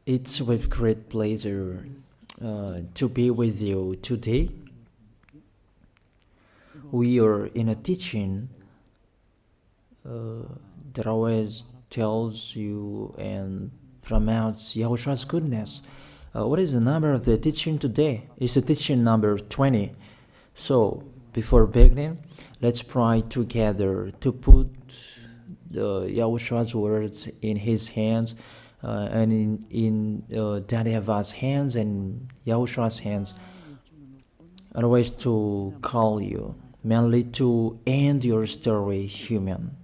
It's with great pleasure to be with you today. We are in a teaching that always tells you and promotes Yahushua's goodness. What is the number of the teaching today? It's the teaching number 20. So, before beginning, let's pray together to put Yahushua's words in his hands and in Daddy YAHVAH's hands and Yahushua's hands. Otherwise, to call you, mainly to end your story human.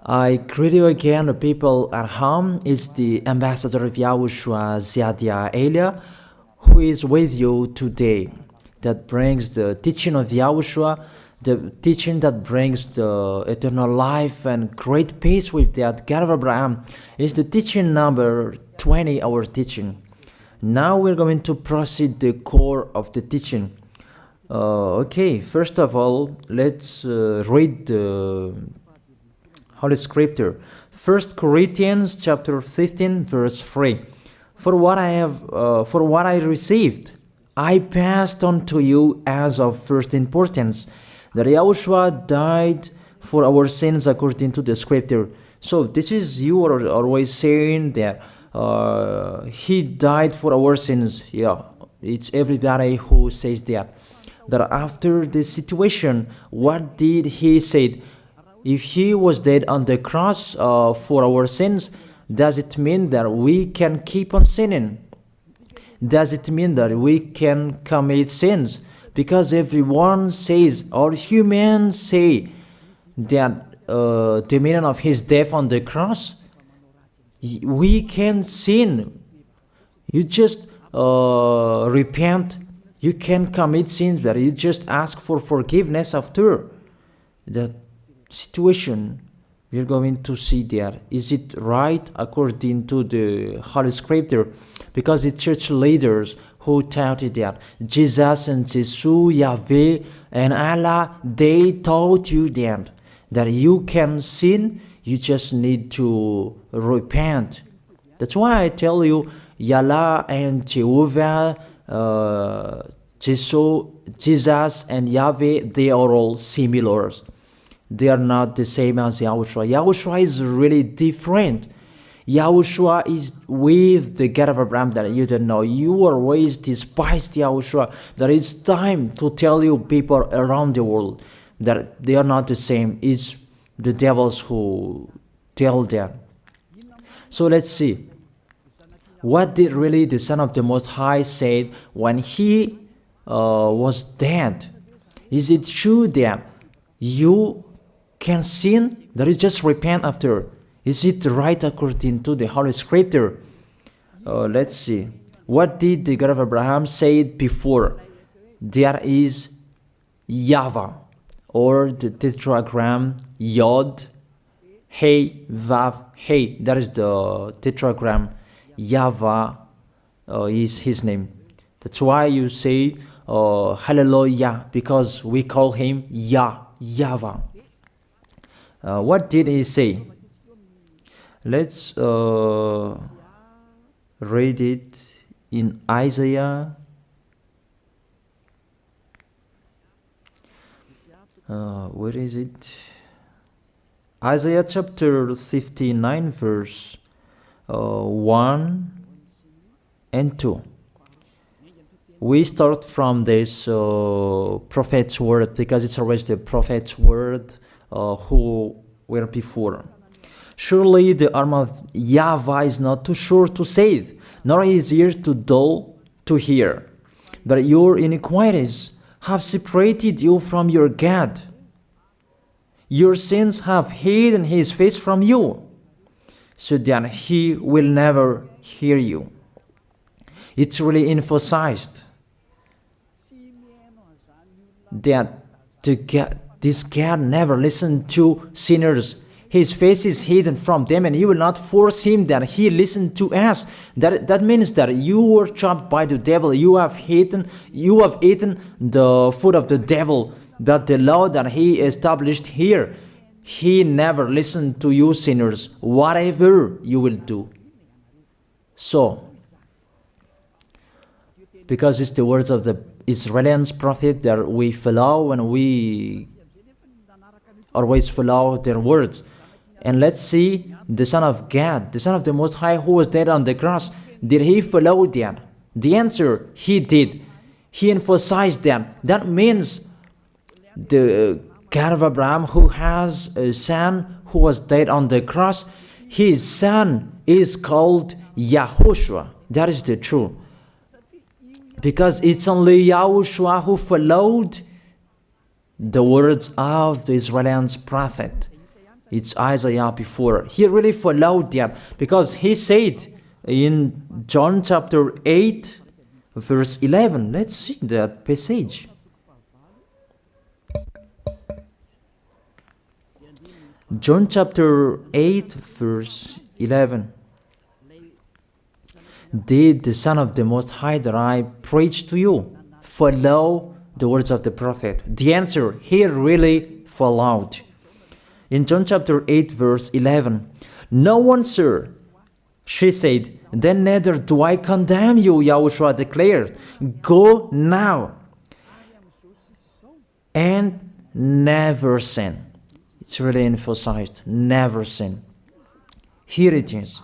I greet you again, the people at home. It's the ambassador of Yahushua, Ziadia Elia, who is with you today. That brings the teaching of Yahushua, the teaching that brings the eternal life and great peace with that God of Abraham. Is the teaching number 20, our teaching. Now we're going to proceed the core of the teaching. Okay, first of all, let's read the Holy Scripture. 1 Corinthians chapter 15, verse 3. For what I received, I passed on to you as of first importance, that Yahushua died for our sins according to the Scripture. So this is, you are always saying that he died for our sins. Yeah, it's everybody who says that. That after the situation, what did he say? If he was dead on the cross for our sins, does it mean that we can keep on sinning? Does it mean that we can commit sins? Because everyone says, or humans say, that the meaning of his death on the cross, we can sin. You just repent. You can commit sins, but you just ask for forgiveness after that situation. We're going to see there. Is it right according to the Holy Scripture? Because the church leaders who taught it that Jesus and Jesus, Yahweh and Allah, they taught you that you can sin, you just need to repent. That's why I tell you, Yahlah and Jehovah, Jesus and Yahweh, they are all similar. They are not the same as Yahushua. Yahushua is really different. Yahushua is with the God of Abraham that you don't know. You always despised Yahushua. There is time to tell you people around the world that they are not the same. It's the devils who tell them. So let's see. What did really the Son of the Most High say when he was dead? Is it true that you can sin? That is just repent after. Is it right according to the Holy Scripture? Let's see. What did the God of Abraham say before? There is YAHVAH, or the tetragram Yod, Hey, Vav, Hey. That is the tetragram. YAHVAH is his name. That's why you say Hallelujah, because we call him YAHVAH. What did he say? Let's read it in Isaiah. Where is it? Isaiah chapter 59, verse 1 and 2. We start from this prophet's word, because it's always the prophet's word who were before. Surely the arm of YAHVAH is not too short to save, nor his ear too dull to hear. But your iniquities have separated you from your God. Your sins have hidden his face from you, so that he will never hear you. It's really emphasized that this God never listened to sinners. His face is hidden from them, and you will not force him that he listen to us. That means that you were trapped by the devil. You have eaten the food of the devil. But the law that he established here, he never listened to you sinners, whatever you will do. So, because it's the words of the Israelians prophet that we follow, and we always follow their words. And let's see the Son of God, the Son of the Most High, who was dead on the cross. Did he follow that? The answer, he did. He emphasized that. That means the God of Abraham, who has a son who was dead on the cross, his son is called YAHOSHUAH. That is the truth. Because it's only YAHOSHUAH who followed the words of the Israelians prophet. It's Isaiah before. He really followed that, because he said in John chapter 8, verse 11. Let's see that passage. John chapter 8, verse 11. Did the Son of the Most High that I preach to you follow the words of the prophet? The answer, he really followed. In John chapter 8, verse 11, no one, sir, she said, then neither do I condemn you, YAHOSHUAH declared. Go now and never sin. It's really emphasized, never sin. Here it is.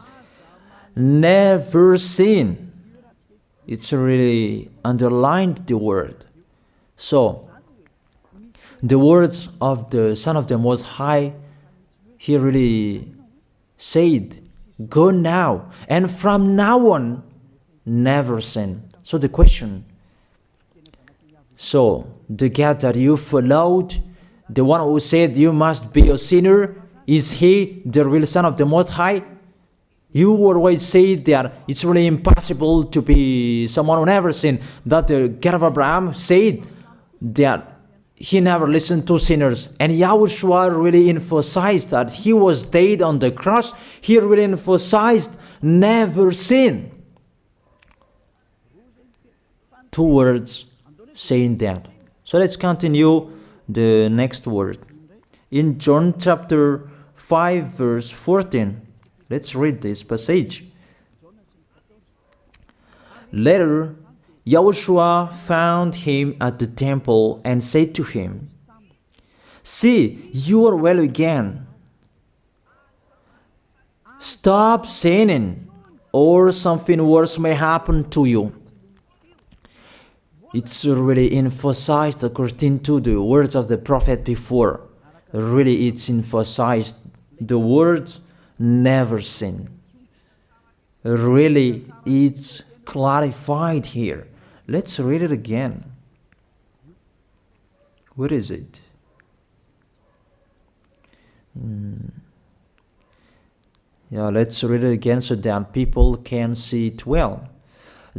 Never sin. It's really underlined the word. So, the words of the Son of the Most High, he really said, go now, and from now on, never sin. So the question, so the God that you followed, the one who said you must be a sinner, is he the real Son of the Most High? You always say that it's really impossible to be someone who never sinned. But the God of Abraham said that he never listened to sinners. And YAHOSHUAH really emphasized that he was dead on the cross. He really emphasized never sin. Two words saying that. So let's continue the next word. In John chapter 5, verse 14. Let's read this passage. Later, YAHOSHUAH found him at the temple and said to him, see, you are well again. Stop sinning, or something worse may happen to you. It's really emphasized according to the words of the prophet before. Really, it's emphasized the words never sin. Really, it's clarified here. Let's read it again. Where is it? Yeah, let's read it again so that people can see it well.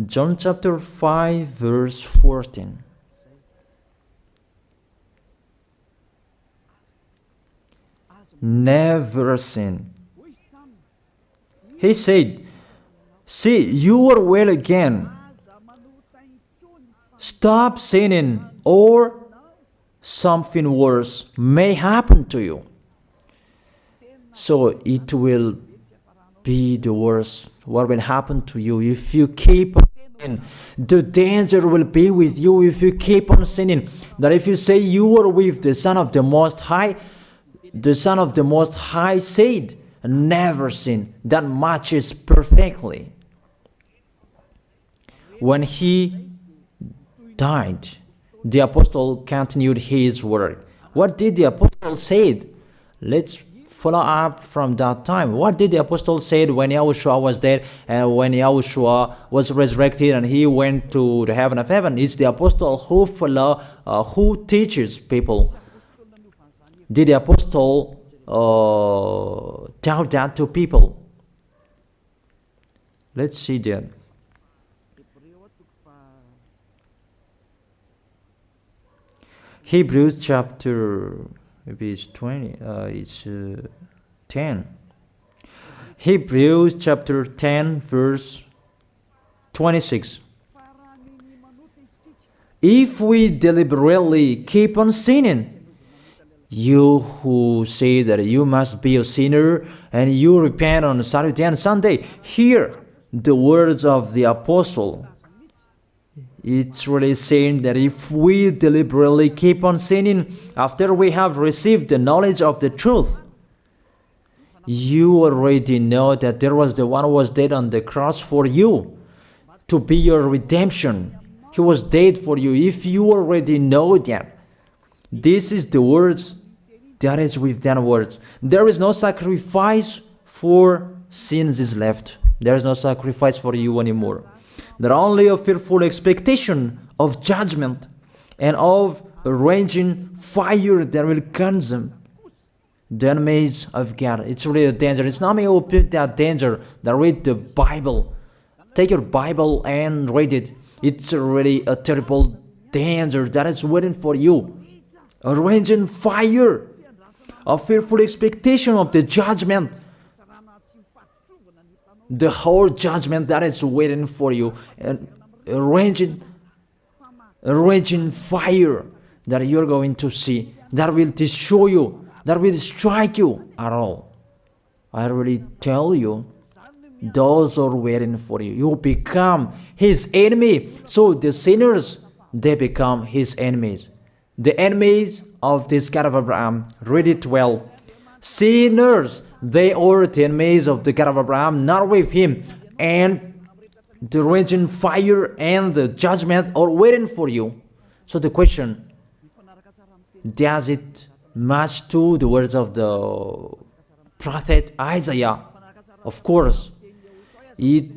John chapter 5, verse 14. Never sin. He said, see, you are well again. Stop sinning, or something worse may happen to you. So it will be the worst. What will happen to you if you keep on sinning? The danger will be with you if you keep on sinning. That if you say you are with the Son of the Most High, the Son of the Most High said, never sin. That matches perfectly. When he died, the apostle continued his work. What did the apostle say? Let's follow up from that time. What did the apostle say when YAHOSHUAH was dead and when YAHOSHUAH was resurrected and he went to the heaven of heaven? It's the apostle who teaches people. Did the apostle tell that to people? Let's see that. Hebrews chapter, maybe it's 20, it's 10. Hebrews chapter 10, verse 26. If we deliberately keep on sinning, you who say that you must be a sinner and you repent on Saturday and Sunday, here the words of the apostle. It's really saying that if we deliberately keep on sinning after we have received the knowledge of the truth, you already know that there was the one who was dead on the cross for you to be your redemption. He was dead for you. If you already know that, this is the words that is with that words. There is no sacrifice for sins is left. There is no sacrifice for you anymore. There are only a fearful expectation of judgment and of a raging fire that will consume the enemies of God. It's really a danger. It's not me who put that danger that read the Bible. Take your Bible and read it. It's really a terrible danger that is waiting for you. A raging fire, a fearful expectation of the judgment. The whole judgment that is waiting for you, and a raging fire that you're going to see, that will destroy you, that will strike you at all. I really tell you, those are waiting for you. You become his enemy. So the sinners, they become his enemies. The enemies of this God of Abraham. Read it well. Sinners, they are the enemies of the God of Abraham, not with him. And the raging fire and the judgment are waiting for you. So the question, does it match to the words of the prophet Isaiah? Of course, it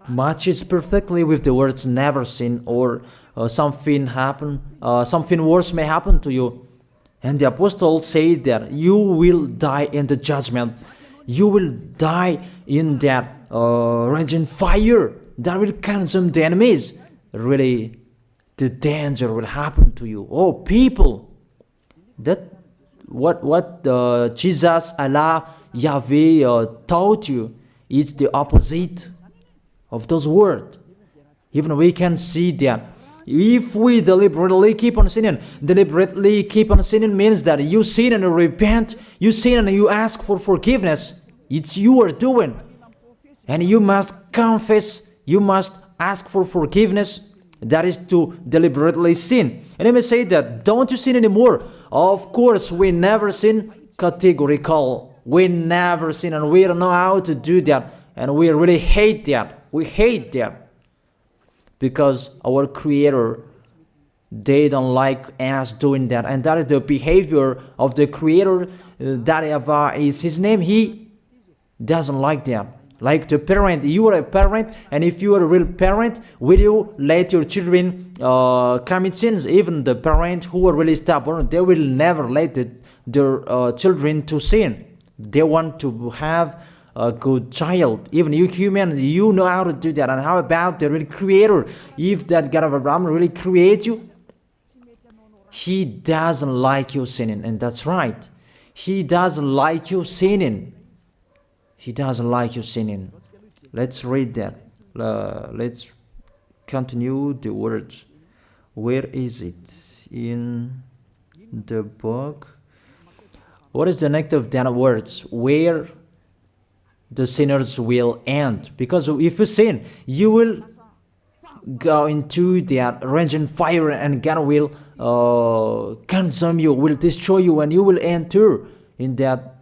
matches perfectly with the words never sin, or something worse may happen to you. And the apostle said that you will die in the judgment. You will die in that raging fire that will consume the enemies. Really, the danger will happen to you. Oh, people, that what Jesus, Allah, Yahweh taught you is the opposite of those words. Even we can see that. If we deliberately keep on sinning means that you sin and you repent, you sin and you ask for forgiveness. It's you are doing. And you must confess, you must ask for forgiveness. That is to deliberately sin. And I may say that, don't you sin anymore? Of course, we never sin. Categorical. We never sin, and we don't know how to do that. And we really hate that. We hate that. Because our Creator, they don't like us doing that. And that is the behavior of the Creator. That YAHVAH is his name. He doesn't like that. Like the parent, you are a parent, and if you are a real parent, will you let your children commit sins? Even the parent who are really stubborn, they will never let their children to sin. They want to have a good child. Even you human, you know how to do that. And how about the real Creator? If that God of Abraham really creates you, he doesn't like you sinning. And that's right. He doesn't like you sinning. He doesn't like you sinning. Let's read that. Let's continue the words. Where is it? In the book. What is the next of that words? Where the sinners will end. Because if you sin, you will go into that raging fire, and God will consume you, will destroy you, and you will enter in that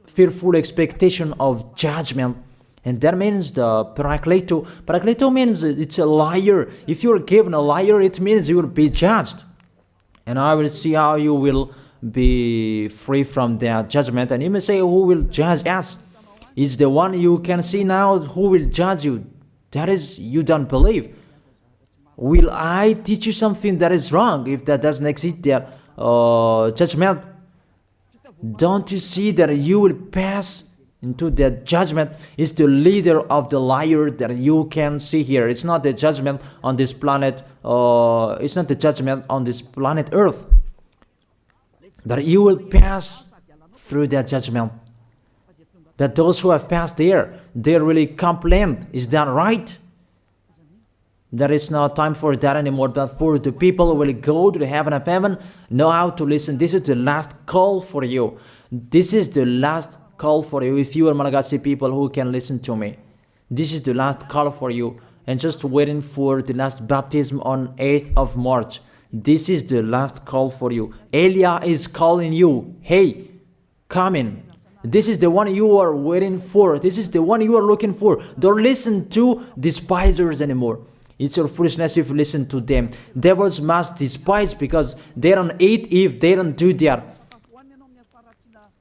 fearful expectation of judgment. And that means the parakleto. Parakleto means it's a liar. If you're given a liar, it means you will be judged. And I will see how you will be free from that judgment. And you may say, who will judge us? It's the one you can see now who will judge you. That is, you don't believe. Will I teach you something that is wrong if that doesn't exist, that judgment? Don't you see that you will pass into that judgment? Is the leader of the liar that you can see here. It's not the judgment on this planet. It's not the judgment on this planet Earth. But you will pass through that judgment. That those who have passed there, they really complain. Is that right? There is no time for that anymore. But for the people who will go to the heaven of heaven, know how to listen. This is the last call for you. This is the last call for you. If you are Malagasy people who can listen to me, This is the last call for you. And just waiting for the last baptism on 8th of March. This is the last call for you. Elia is calling you. Hey, come in. This is the one you are waiting for. This is the one you are looking for. Don't listen to despisers anymore. It's your foolishness if you listen to them. Devils must despise because they don't eat if they don't do that.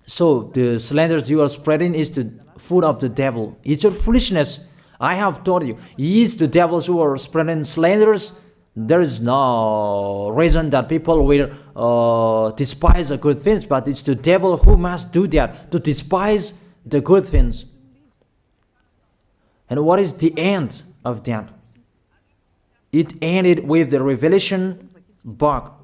So the slanders you are spreading is the food of the devil. It's your foolishness. I have told you. It's the devils who are spreading slanders. There is no reason that people will despise the good things, but it's the devil who must do that, to despise the good things. And what is the end of that? It ended with the Revelation book.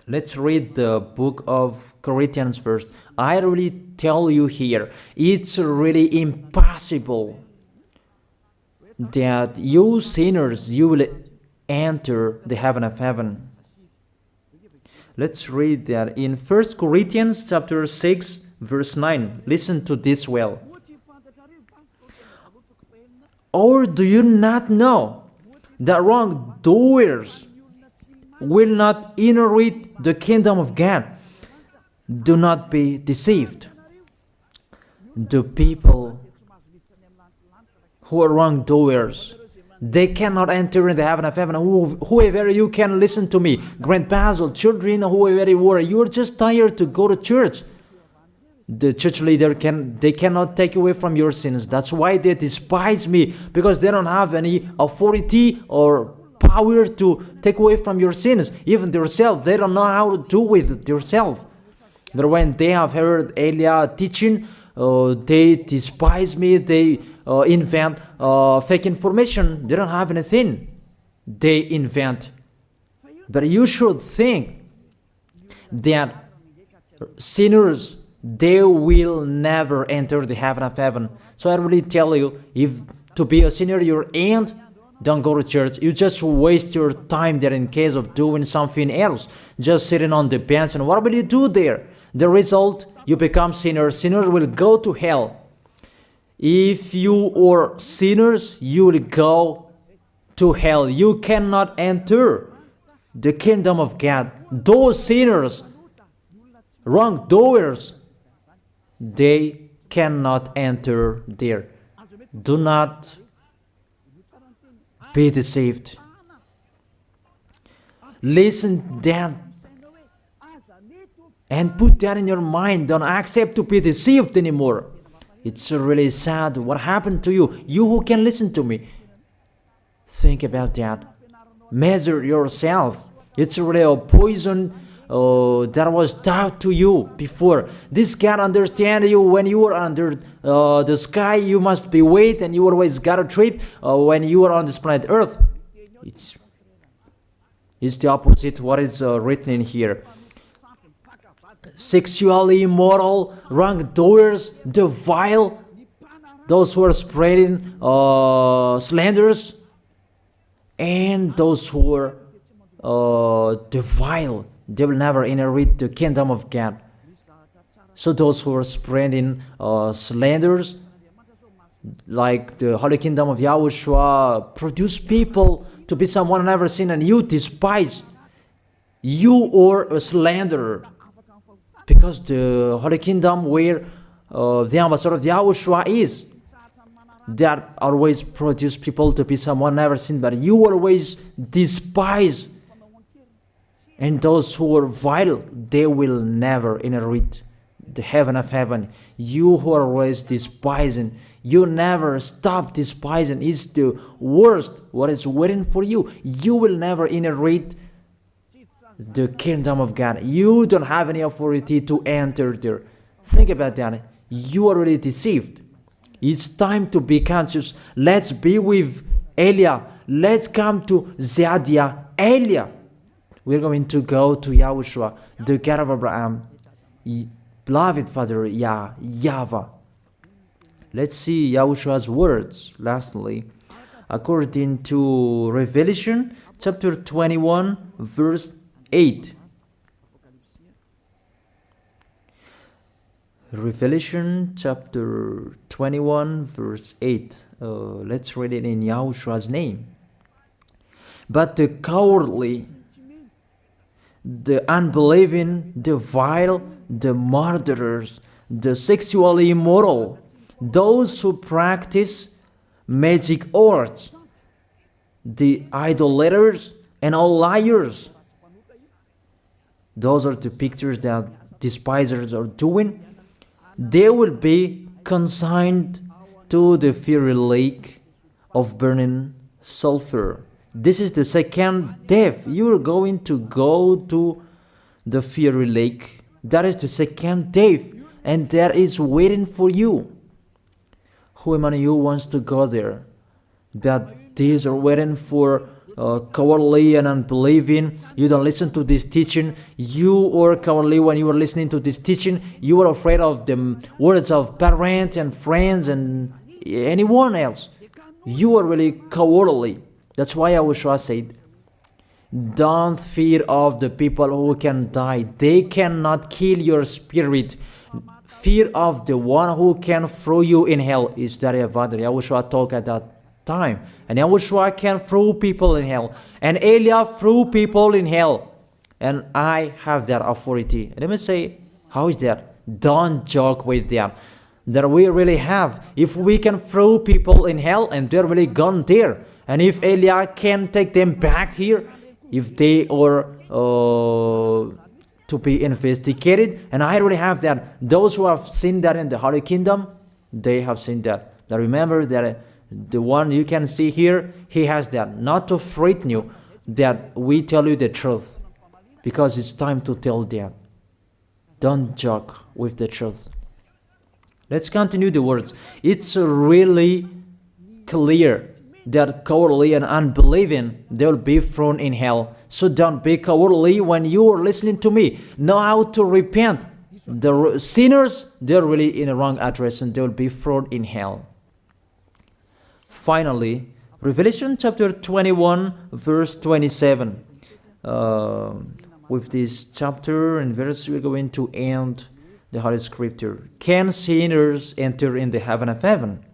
Let's read the book of Corinthians first. I really tell you here, it's really impossible that you sinners, you will enter the heaven of heaven. Let's read that in 1 Corinthians chapter 6 verse 9. Listen to this well. Or do you not know that wrongdoers will not inherit the kingdom of God? Do not be deceived. The people who are wrongdoers, they cannot enter in the heaven of heaven. Whoever you can listen to me, grandpas or children, whoever you are, you are just tired to go to church. The church leader they cannot take away from your sins. That's why they despise me, because they don't have any authority or power to take away from your sins. Even themselves, they don't know how to do with it themselves. But when they have heard Elia teaching, they despise me. They invent fake information. They don't have anything. They invent. But you should think that sinners, they will never enter the heaven of heaven. So I really tell you, if to be a sinner you're in, don't go to church. You just waste your time there in case of doing something else. Just sitting on the bench, and what will you do there? The result, you become sinners. Sinners will go to hell. If you are sinners, you will go to hell. You cannot enter the kingdom of God. Those sinners, wrongdoers, they cannot enter there. Do not be deceived. Listen then and put that in your mind. Don't accept to be deceived anymore. It's really sad what happened to you. You who can listen to me, think about that. Measure yourself. It's really a poison that was taught to you before. This God understand you when you are under the sky. You must be wait, and you always got a trip when you are on this planet Earth. It's the opposite what is written in here. Sexually immoral, wrongdoers, the vile, those who are spreading slanders, and those who are the vile, they will never inherit the kingdom of God. So those who are spreading slanders, like the Holy Kingdom of YAHOSHUAH, produce people to be someone never seen, and you despise. You are a slanderer. Because the Holy Kingdom where the ambassador of YAHOSHUAH is, that always produce people to be someone never seen, but you always despise. And those who are vile, they will never inherit the heaven of heaven. You who are always despising, you never stop despising. It's the worst what is waiting for you. You will never inherit the kingdom of God. You don't have any authority to enter there. Think about that. You are already deceived. It's time to be conscious. Let's be with Elia. Let's come to Zeadiah. Elia. We're going to go to YAHOSHUAH, the God of Abraham, beloved Father YAHVAH. Let's see YAHOSHUAH's words. Lastly, according to Revelation chapter 21 verse 8. Revelation chapter 21 verse 8. Let's read it in Yahoshua's name. But the cowardly, the unbelieving, the vile, the murderers, the sexually immoral, those who practice magic arts, the idolaters, and all liars. Those are the pictures that despisers are doing. They will be consigned to the fiery lake of burning sulfur. This is the second death. You are going to go to the fiery lake. That is the second death, and that is waiting for you. Who among you wants to go there? That these are waiting for cowardly and unbelieving. You don't listen to this teaching. You are cowardly when you are listening to this teaching. You are afraid of the words of parents and friends and anyone else. You are really cowardly. That's why YAHOSHUAH said, don't fear of the people who can die. They cannot kill your spirit. Fear of the one who can throw you in hell. Is that what YAHOSHUAH talked at that time? And YAHOSHUAH can throw people in hell. And Elijah threw people in hell. And I have that authority. Let me say, how is that? Don't joke with that. That we really have. If we can throw people in hell and they're really gone there, and if Elijah can take them back here, if they are to be investigated, and I really have that. Those who have seen that in the Holy Kingdom, they have seen that. Now remember that the one you can see here, he has that. Not to frighten you, that we tell you the truth, because it's time to tell that. Don't joke with the truth. Let's continue the words. It's really clear that cowardly and unbelieving, they'll be thrown in hell. So don't be cowardly when you are listening to me. Know how to repent. The sinners, they're really in the wrong address and they'll be thrown in hell. Finally, Revelation chapter 21, verse 27. With this chapter and verse, we're going to end the Holy Scripture. Can sinners enter in the heaven of heaven?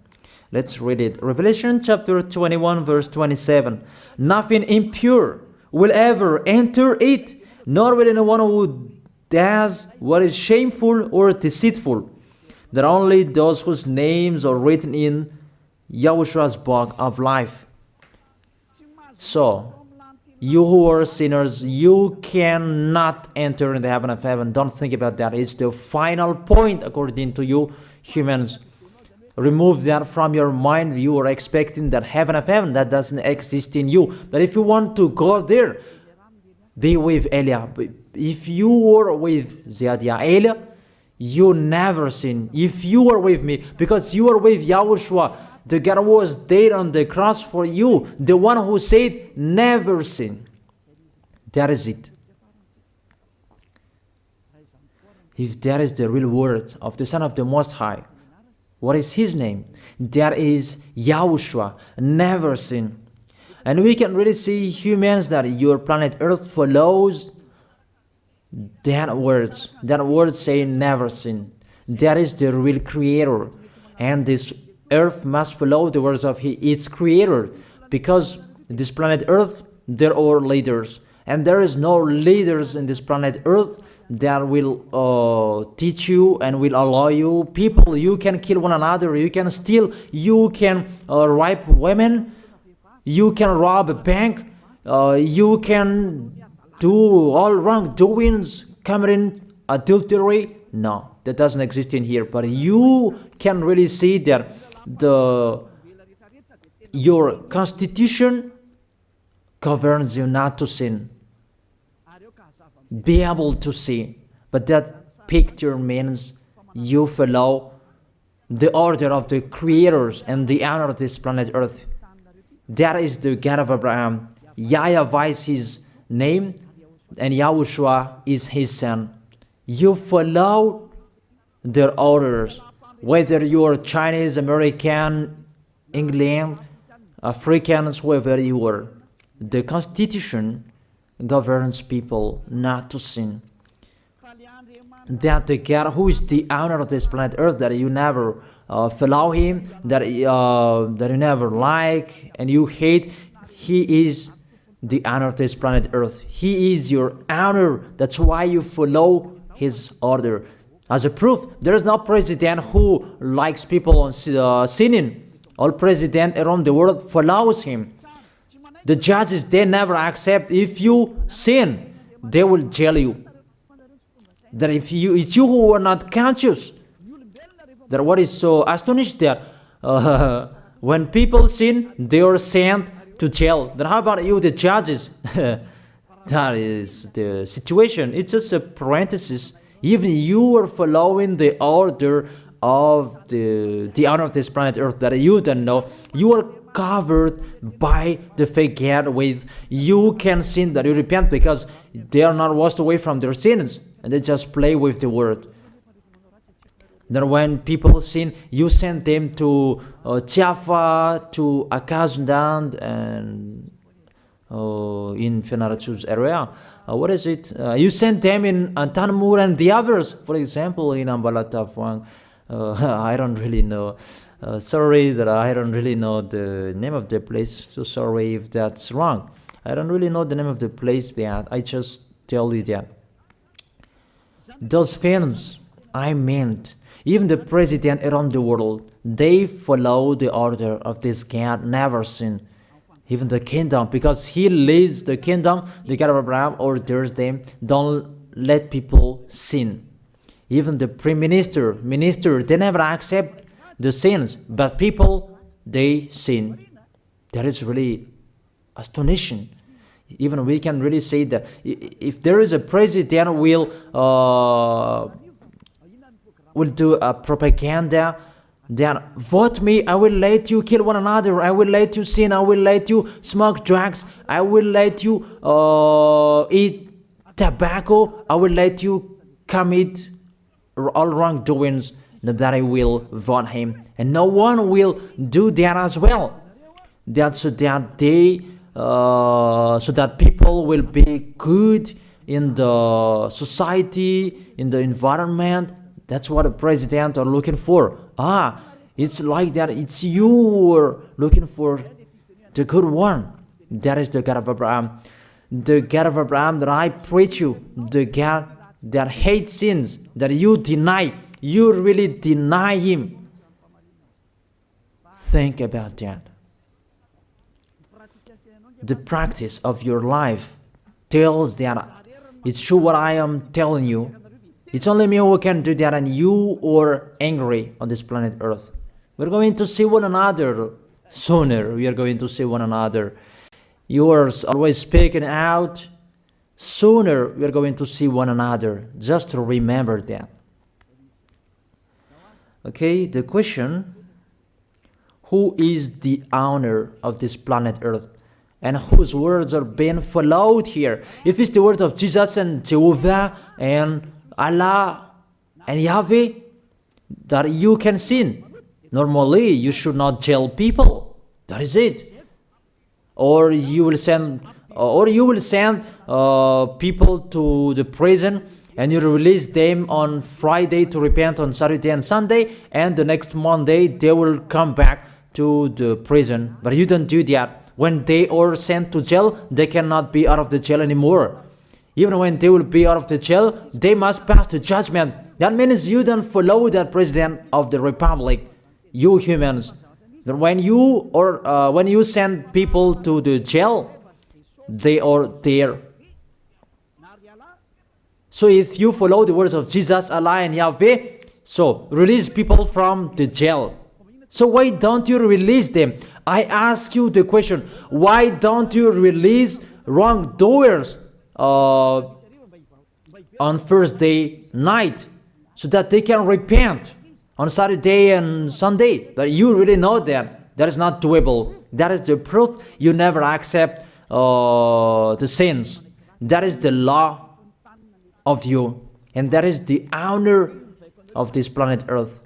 Let's read it. Revelation chapter 21, verse 27. Nothing impure will ever enter it, nor will anyone who does what is shameful or deceitful. That only those whose names are written in YAHOSHUAH's book of life. So, you who are sinners, you cannot enter in the heaven of heaven. Don't think about that. It's the final point according to you humans. Remove that from your mind. You are expecting that heaven of heaven that doesn't exist in you. But if you want to go there, be with Elia. If you were with Elia, you never sin. If you are with me, because you are with YAHOSHUAH, the God was dead on the cross for you, the one who said never sin. That is it. If that is the real word of the Son of the Most High, what is his name? That is YAHOSHUAH, never sin. And we can really see humans that your planet Earth follows that words. That word saying never sin. That is the real creator. And this Earth must follow the words of its creator. Because this planet Earth, there are leaders. And there is no leaders in this planet Earth that will teach you and will allow you. People, you can kill one another, you can steal, you can rape women, you can rob a bank, you can do all wrongdoings, committing adultery. No, that doesn't exist in here. But you can really see that your constitution governs you not to sin. Be able to see. But that picture means you follow the order of the creators and the honor of this planet Earth. That is the God of Abraham. YAHVAH is his name, and YAHOSHUAH is his son. You follow their orders, whether you are Chinese, American, England, Africans, whoever you are. The Constitution governs people not to sin. That the God who is the owner of this planet Earth, that you never follow him, that you never like and you hate, he is the owner of this planet Earth. He is your owner. That's why you follow his order. As a proof, there is no president who likes people on sinning. All president around the world follows him. The judges, they never accept. If you sin, they will jail you. That if it's you who are not conscious. That what is so astonished that when people sin, they are sent to jail. Then how about you, the judges? That is the situation. It's just a parenthesis. Even you are following the order of the owner of this planet Earth that you don't know. You are covered by the fake God with. You can sin, that you repent, because they are not washed away from their sins and they just play with the word. Then when people sin, you send them to YAHVAH, to Akazundand, and in Fenarachu's area. What is it? You send them in Tanmur and the others. For example, in Ambalatafwang. I don't really know. Sorry that I don't really know the name of the place. So sorry if that's wrong. I don't really know the name of the place, but I just tell you that. Those films, I meant, even the president around the world, they follow the order of this God, never sin. Even the kingdom, because he leads the kingdom, the God of Abraham orders them, don't let people sin. Even the prime minister, they never accept the sins, but people, they sin. That is really astonishing. Even we can really say that if there is a president will do a propaganda, then vote me, I will let you kill one another, I will let you sin, I will let you smoke drugs, I will let you eat tobacco, I will let you commit all wrongdoings, that I will vote him. And no one will do that as well. That's so that they so that people will be good in the society, in the environment. That's what the president are looking for. It's like that. It's you who are looking for the good one. That is the God of Abraham. The God of Abraham that I preach you. The God that hates sins, that you deny. You really deny him. Think about that. The practice of your life tells that it's true what I am telling you. It's only me who can do that, and you are angry on this planet Earth. We're going to see one another sooner. We are going to see one another. You are always speaking out. Sooner we are going to see one another. Just to remember that. Okay, the question: who is the owner of this planet Earth? And whose words are being followed here? If it's the words of Jesus and Jehovah and Allah and Yahweh, that you can sin. Normally, you should not jail people. That is it. Or you will send, people to the prison, and you release them on Friday to repent on Saturday and Sunday, and the next Monday they will come back to the prison. But you don't do that. When they are sent to jail, they cannot be out of the jail anymore. Even when they will be out of the jail, they must pass the judgment. That means you don't follow that president of the republic, you humans. That when you send people to the jail, they are there. So if you follow the words of Jesus, Allah and Yahweh, so release people from the jail. So why don't you release them? I ask you the question, why don't you release wrongdoers on Thursday night so that they can repent on Saturday and Sunday? But you really know that that is not doable. That is the proof you never accept the sins. That is the law of you, and that is the owner of this planet Earth.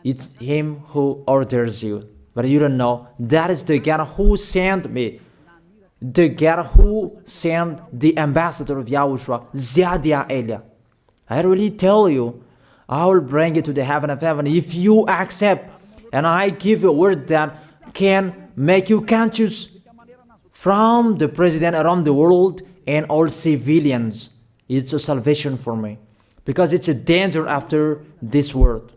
It's him who orders you, but you don't know. That is the God who sent me, the God who sent the ambassador of YAHOSHUAH, Ziadia Elia. I really tell you, I will bring you to the heaven of heaven if you accept. And I give you a word that can make you conscious from the president around the world and all civilians. It's a salvation for me, because it's a danger after this world.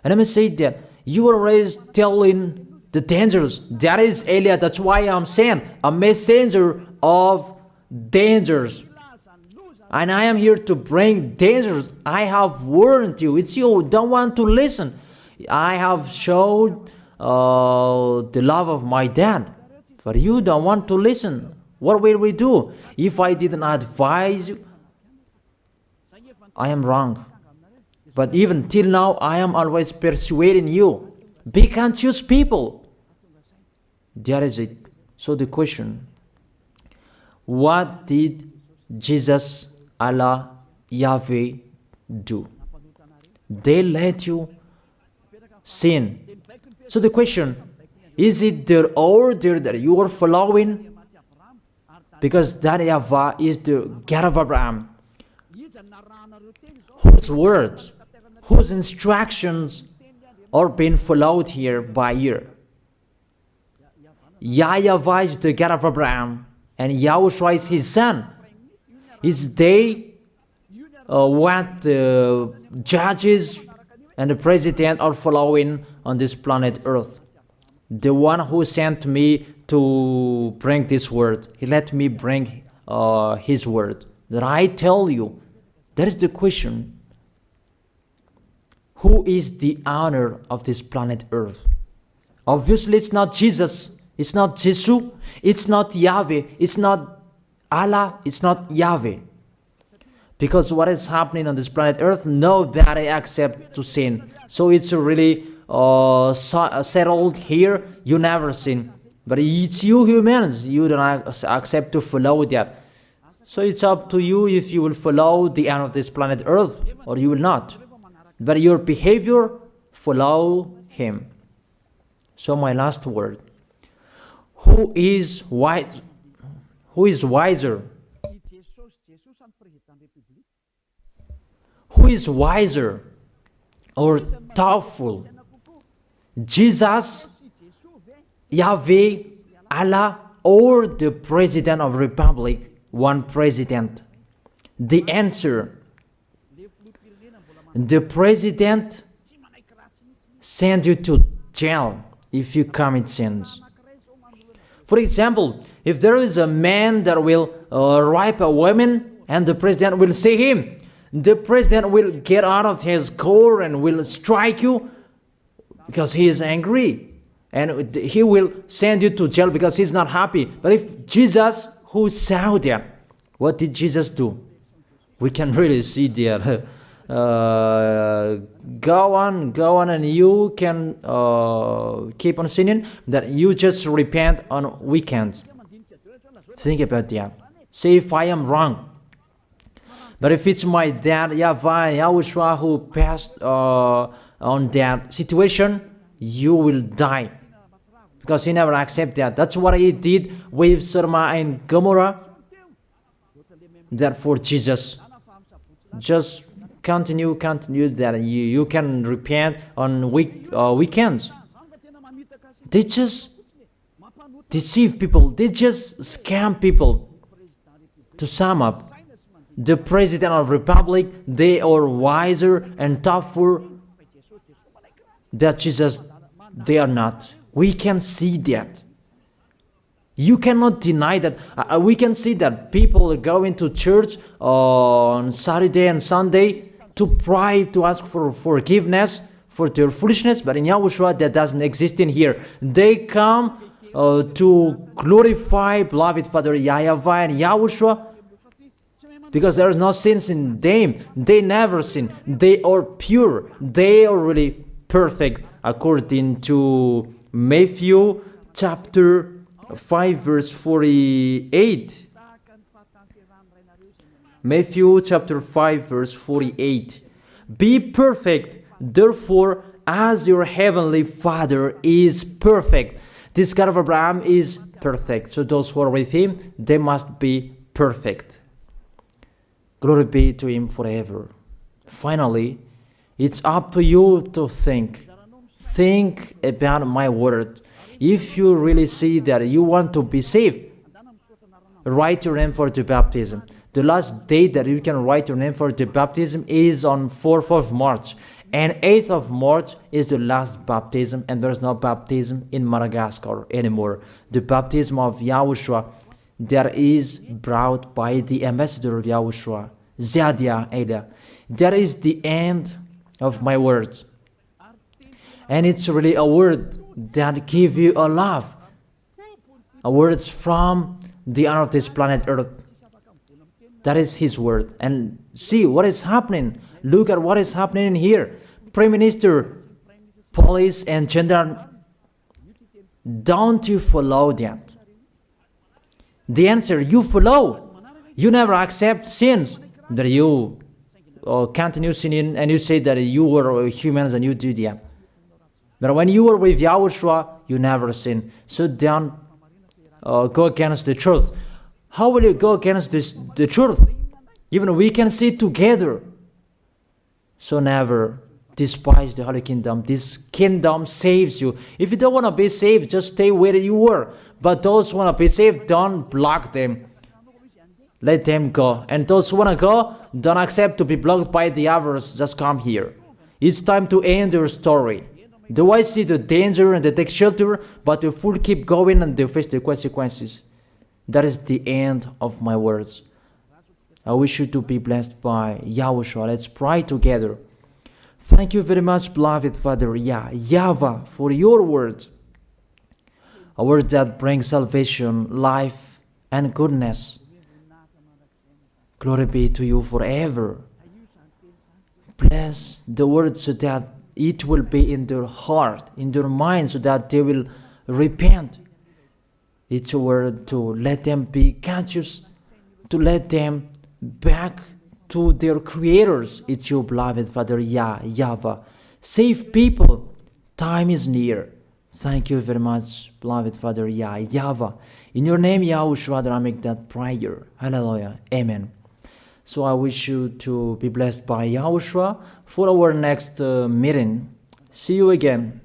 And let me say that you are always telling the dangers. That is Eliah. That's why I'm saying a messenger of dangers. And I am here to bring dangers. I have warned you. It's you don't want to listen. I have showed the love of my dad, but you don't want to listen. What will we do? If I didn't advise you, I am wrong. But even till now, I am always persuading you. Be conscious people. That is it. So the question, what did Jesus, Allah, Yahweh do? They let you sin. So the question, is it their order that you are following? Because that YAHVAH is the God of Abraham, whose words, whose instructions are being followed here by year. YAHVAH is the God of Abraham, and YAHOSHUAH is his son. Is they what the judges and the president are following on this planet Earth. The one who sent me to bring this word, he let me bring his word. That I tell you, that is the question. Who is the owner of this planet Earth? Obviously, it's not Jesus. It's not Jesus. It's not Yahweh. It's not Allah. It's not Yahweh. Because what is happening on this planet Earth, nobody accepts to sin. So it's really settled here. You never sin. But it's you humans. You don't accept to follow that. So it's up to you if you will follow the end of this planet Earth or you will not. But your behavior, follow him. So my last word. Who is wise? Who is wiser? Who is wiser or doubtful? Jesus, Yahweh, Allah, or the President of Republic? One president. The answer, the president send you to jail if you commit sins. For example, if there is a man that will rape a woman and the president will see him, the president will get out of his car and will strike you because he is angry. And he will send you to jail because he's not happy. But if Jesus, who saw that, what did Jesus do? We can really see that. Go on, and you can keep on sinning, that you just repent on weekends. Think about that. Say if I am wrong. But if it's my dad, YAHVAH, YAHOSHUAH, who passed on that situation, you will die. Because he never accepted that. That's what he did with Sodom and Gomorrah. That for Jesus. Just continue that you can repent on weekends. They just deceive people. They just scam people. To sum up, the President of Republic, they are wiser and tougher than Jesus. They are not. We can see that. You cannot deny that. We can see that people are going to church on Saturday and Sunday to pray, to ask for forgiveness for their foolishness. But in YAHOSHUAH, that doesn't exist in here. They come to glorify beloved Father YAHVAH and YAHOSHUAH because there is no sins in them. They never sin. They are pure. They are really perfect according to Matthew chapter 5 verse 48. Matthew chapter 5 verse 48. Be perfect, therefore, as your heavenly Father is perfect. This God of Abraham is perfect. So those who are with him, they must be perfect. Glory be to him forever. Finally, it's up to you to think. Think about my word. If you really see that you want to be saved, write your name for the baptism. The last date that you can write your name for the baptism is on 4th of March. And 8th of March is the last baptism, and there's no baptism in Madagascar anymore. The baptism of YAHOSHUAH that is brought by the ambassador of YAHOSHUAH, Zadia Ada. That is the end of my words. And it's really a word that gives you a love. A word from the honor of this planet Earth. That is his word. And see what is happening. Look at what is happening in here. Prime Minister, police and gendarme, don't you follow that? The answer, you follow. You never accept sins. That you continue sinning and you say that you were humans and you do that. But when you were with YAHOSHUAH, you never sin. So don't go against the truth. How will you go against the truth? Even we can see together. So never despise the Holy Kingdom. This kingdom saves you. If you don't want to be saved, just stay where you were. But those who want to be saved, don't block them. Let them go. And those who want to go, don't accept to be blocked by the others. Just come here. It's time to end your story. Do I see the danger and they take shelter, but the fool keep going and they face the consequences? That is the end of my words. I wish you to be blessed by YAHOSHUAH. Let's pray together. Thank you very much, beloved Father YAHVAH, for your word. A word that brings salvation, life, and goodness. Glory be to you forever. Bless the word so that it will be in their heart, in their mind, so that they will repent. It's a word to let them be conscious, to let them back to their creators. It's your beloved Father YAHVAH. Save people. Time is near. Thank you very much, beloved Father YAHVAH. In your name, YAHOSHUAH, I make that prayer. Hallelujah. Amen. So I wish you to be blessed by YAHOSHUAH for our next meeting. See you again.